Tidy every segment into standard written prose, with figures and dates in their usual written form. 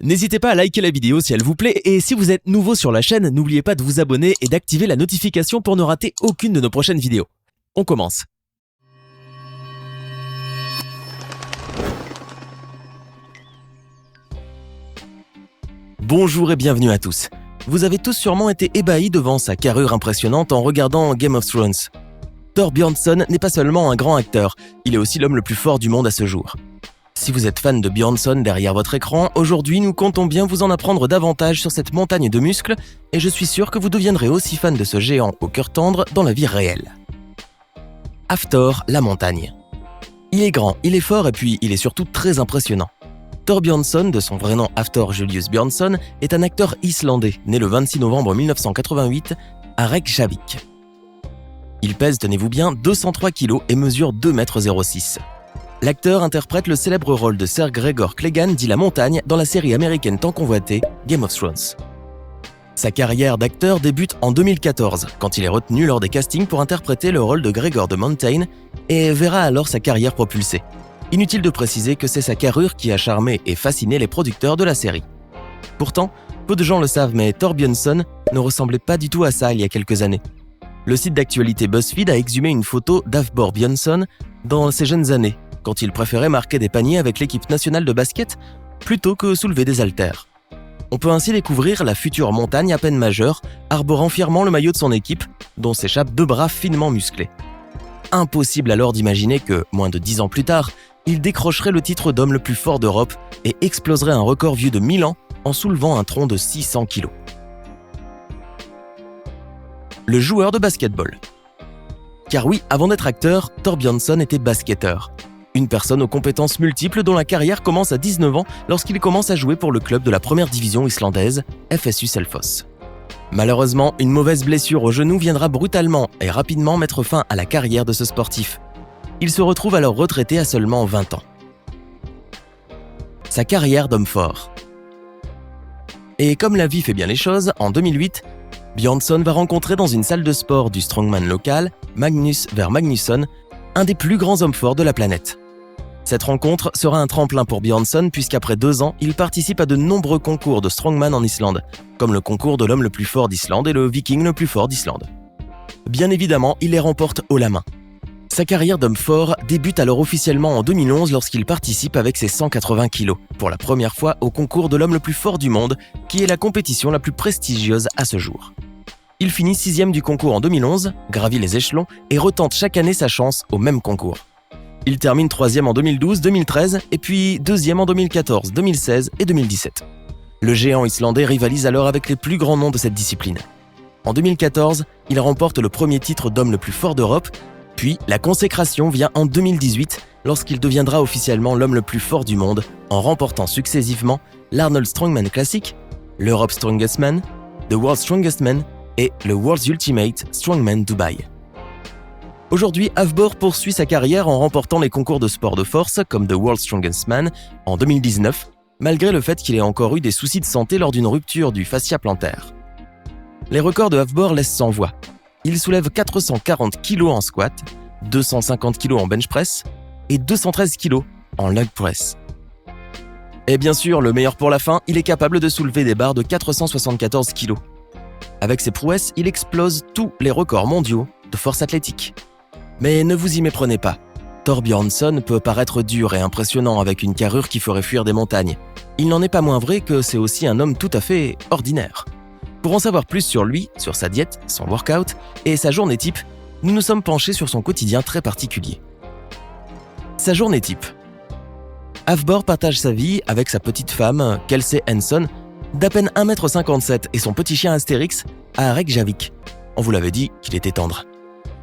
N'hésitez pas à liker la vidéo si elle vous plaît et si vous êtes nouveau sur la chaîne, n'oubliez pas de vous abonner et d'activer la notification pour ne rater aucune de nos prochaines vidéos. On commence. Bonjour et bienvenue à tous. Vous avez tous sûrement été ébahis devant sa carrure impressionnante en regardant Game of Thrones. Thor Bjornsson n'est pas seulement un grand acteur, il est aussi l'homme le plus fort du monde à ce jour. Si vous êtes fan de Bjornsson derrière votre écran, aujourd'hui nous comptons bien vous en apprendre davantage sur cette montagne de muscles et je suis sûr que vous deviendrez aussi fan de ce géant au cœur tendre dans la vie réelle. Hafthor, la montagne. Il est grand, il est fort et puis il est surtout très impressionnant. Thor Bjornsson, de son vrai nom Hafthor Julius Bjornsson, est un acteur islandais, né le 26 novembre 1988 à Reykjavik. Il pèse, tenez-vous bien, 203 kg et mesure 2,06 m. L'acteur interprète le célèbre rôle de Sir Gregor Clegane dit la montagne dans la série américaine tant convoitée Game of Thrones. Sa carrière d'acteur débute en 2014, quand il est retenu lors des castings pour interpréter le rôle de Gregor the Mountain et verra alors sa carrière propulsée. Inutile de préciser que c'est sa carrure qui a charmé et fasciné les producteurs de la série. Pourtant, peu de gens le savent, mais Thor Bjornsson ne ressemblait pas du tout à ça il y a quelques années. Le site d'actualité BuzzFeed a exhumé une photo d'Hafthor Bjornsson dans ses jeunes années, quand il préférait marquer des paniers avec l'équipe nationale de basket plutôt que soulever des haltères. On peut ainsi découvrir la future montagne à peine majeure, arborant fièrement le maillot de son équipe, dont s'échappent deux bras finement musclés. Impossible alors d'imaginer que, moins de 10 ans plus tard, il décrocherait le titre d'homme le plus fort d'Europe et exploserait un record vieux de 1000 ans en soulevant un tronc de 600 kg. Le joueur de basketball. Car oui, avant d'être acteur, Thor Bjornsson était basketteur. Une personne aux compétences multiples dont la carrière commence à 19 ans lorsqu'il commence à jouer pour le club de la première division islandaise, FSU Selfoss. Malheureusement, une mauvaise blessure au genou viendra brutalement et rapidement mettre fin à la carrière de ce sportif. Il se retrouve alors retraité à seulement 20 ans. Sa carrière d'homme fort. Et comme la vie fait bien les choses, en 2008, Bjornsson va rencontrer dans une salle de sport du strongman local, Magnus Ver Magnusson, un des plus grands hommes forts de la planète. Cette rencontre sera un tremplin pour Bjornsson puisqu'après 2 ans, il participe à de nombreux concours de strongman en Islande, comme le concours de l'homme le plus fort d'Islande et le viking le plus fort d'Islande. Bien évidemment, il les remporte haut la main. Sa carrière d'homme fort débute alors officiellement en 2011 lorsqu'il participe avec ses 180 kg, pour la première fois au concours de l'homme le plus fort du monde, qui est la compétition la plus prestigieuse à ce jour. Il finit 6e du concours en 2011, gravit les échelons et retente chaque année sa chance au même concours. Il termine 3e en 2012, 2013 et puis 2e en 2014, 2016 et 2017. Le géant islandais rivalise alors avec les plus grands noms de cette discipline. En 2014, il remporte le premier titre d'homme le plus fort d'Europe, puis la consécration vient en 2018 lorsqu'il deviendra officiellement l'homme le plus fort du monde en remportant successivement l'Arnold Strongman Classic, l'Europe's Strongest Man, The World's Strongest Man et le World's Ultimate Strongman Dubai. Aujourd'hui, Hafthor poursuit sa carrière en remportant les concours de sport de force comme The World's Strongest Man en 2019, malgré le fait qu'il ait encore eu des soucis de santé lors d'une rupture du fascia plantaire. Les records de Hafthor laissent sans voix. Il soulève 440 kg en squat, 250 kg en bench press et 213 kg en leg press. Et bien sûr, le meilleur pour la fin, il est capable de soulever des barres de 474 kg. Avec ses prouesses, il explose tous les records mondiaux de force athlétique. Mais ne vous y méprenez pas, Thor Bjornsson peut paraître dur et impressionnant avec une carrure qui ferait fuir des montagnes. Il n'en est pas moins vrai que c'est aussi un homme tout à fait ordinaire. Pour en savoir plus sur lui, sur sa diète, son workout et sa journée type, nous nous sommes penchés sur son quotidien très particulier. Sa journée type. Hafthor partage sa vie avec sa petite femme, Kelsey Henson, d'à peine 1,57 m et son petit chien Astérix à Reykjavik. On vous l'avait dit qu'il était tendre.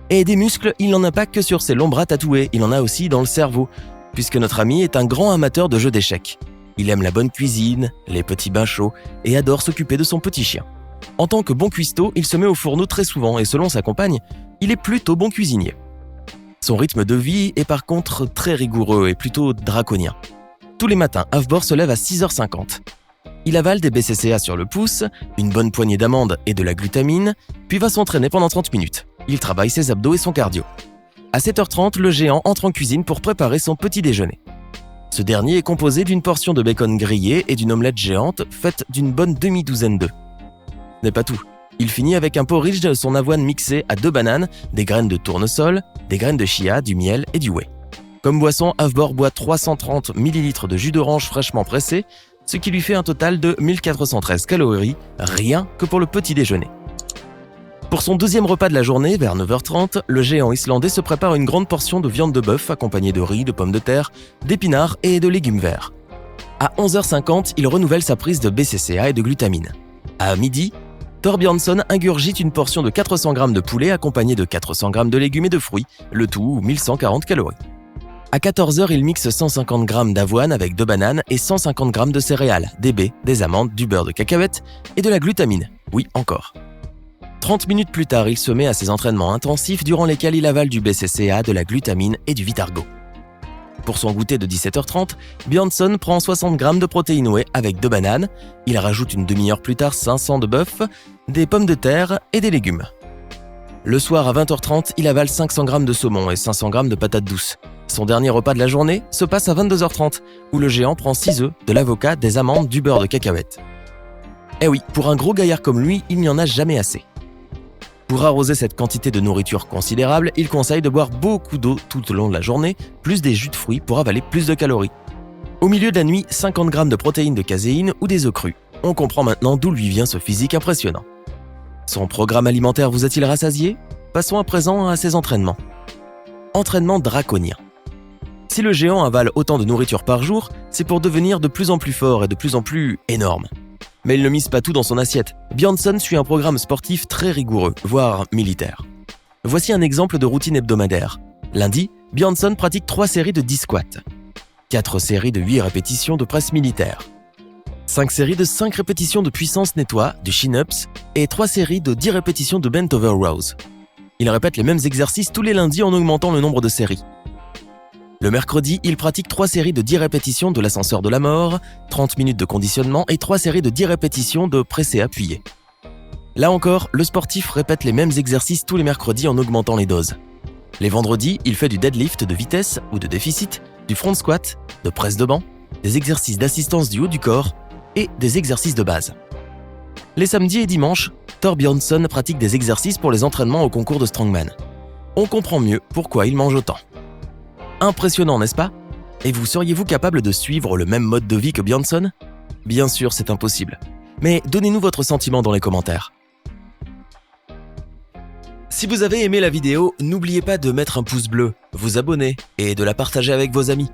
Et des muscles, il n'en a pas que sur ses longs bras tatoués, il en a aussi dans le cerveau, puisque notre ami est un grand amateur de jeux d'échecs. Il aime la bonne cuisine, les petits bains chauds et adore s'occuper de son petit chien. En tant que bon cuistot, il se met au fourneau très souvent et selon sa compagne, il est plutôt bon cuisinier. Son rythme de vie est par contre très rigoureux et plutôt draconien. Tous les matins, Hafthor se lève à 6h50. Il avale des BCCA sur le pouce, une bonne poignée d'amandes et de la glutamine, puis va s'entraîner pendant 30 minutes. Il travaille ses abdos et son cardio. À 7h30, le géant entre en cuisine pour préparer son petit déjeuner. Ce dernier est composé d'une portion de bacon grillé et d'une omelette géante faite d'une bonne demi-douzaine d'œufs. Ce n'est pas tout. Il finit avec un porridge de son avoine mixée à 2 bananes, des graines de tournesol, des graines de chia, du miel et du whey. Comme boisson, Havbor boit 330 ml de jus d'orange fraîchement pressé, ce qui lui fait un total de 1413 calories, rien que pour le petit déjeuner. Pour son deuxième repas de la journée, vers 9h30, le géant islandais se prépare une grande portion de viande de bœuf accompagnée de riz, de pommes de terre, d'épinards et de légumes verts. À 11h50, il renouvelle sa prise de BCCA et de glutamine. À midi, Thorbjørnson ingurgite une portion de 400 g de poulet accompagnée de 400 g de légumes et de fruits, le tout 1140 calories. À 14h, il mixe 150 g d'avoine avec 2 bananes et 150 g de céréales, des baies, des amandes, du beurre de cacahuète et de la glutamine. Oui, encore. 30 minutes plus tard, il se met à ses entraînements intensifs durant lesquels il avale du BCCA, de la glutamine et du Vitargo. Pour son goûter de 17h30, Bjørnson prend 60 g de protéines whey avec 2 bananes. Il rajoute une demi-heure plus tard 500 de bœuf, des pommes de terre et des légumes. Le soir à 20h30, il avale 500 g de saumon et 500 g de patates douces. Son dernier repas de la journée se passe à 22h30, où le géant prend 6 œufs, de l'avocat, des amandes, du beurre de cacahuète. Eh oui, pour un gros gaillard comme lui, il n'y en a jamais assez. Pour arroser cette quantité de nourriture considérable, il conseille de boire beaucoup d'eau tout au long de la journée, plus des jus de fruits pour avaler plus de calories. Au milieu de la nuit, 50 g de protéines de caséine ou des œufs crus. On comprend maintenant d'où lui vient ce physique impressionnant. Son programme alimentaire vous a-t-il rassasié ? Passons à présent à ses entraînements. Entraînement draconien. Si le géant avale autant de nourriture par jour, c'est pour devenir de plus en plus fort et de plus en plus énorme. Mais il ne mise pas tout dans son assiette. Bjørnson suit un programme sportif très rigoureux, voire militaire. Voici un exemple de routine hebdomadaire. Lundi, Bjørnson pratique 3 séries de 10 squats, 4 séries de 8 répétitions de presse militaire, 5 séries de 5 répétitions de puissance nettoie, du chin-ups, et 3 séries de 10 répétitions de bent over rows. Il répète les mêmes exercices tous les lundis en augmentant le nombre de séries. Le mercredi, il pratique 3 séries de 10 répétitions de l'ascenseur de la mort, 30 minutes de conditionnement et 3 séries de 10 répétitions de pressé appuyé. Là encore, le sportif répète les mêmes exercices tous les mercredis en augmentant les doses. Les vendredis, il fait du deadlift de vitesse ou de déficit, du front squat, de presse de banc, des exercices d'assistance du haut du corps et des exercices de base. Les samedis et dimanches, Thorbjørnson pratique des exercices pour les entraînements au concours de Strongman. On comprend mieux pourquoi il mange autant. Impressionnant, n'est-ce pas ? Et vous seriez-vous capable de suivre le même mode de vie que Bjørnson ? Bien sûr, c'est impossible. Mais donnez-nous votre sentiment dans les commentaires. Si vous avez aimé la vidéo, n'oubliez pas de mettre un pouce bleu, vous abonner et de la partager avec vos amis.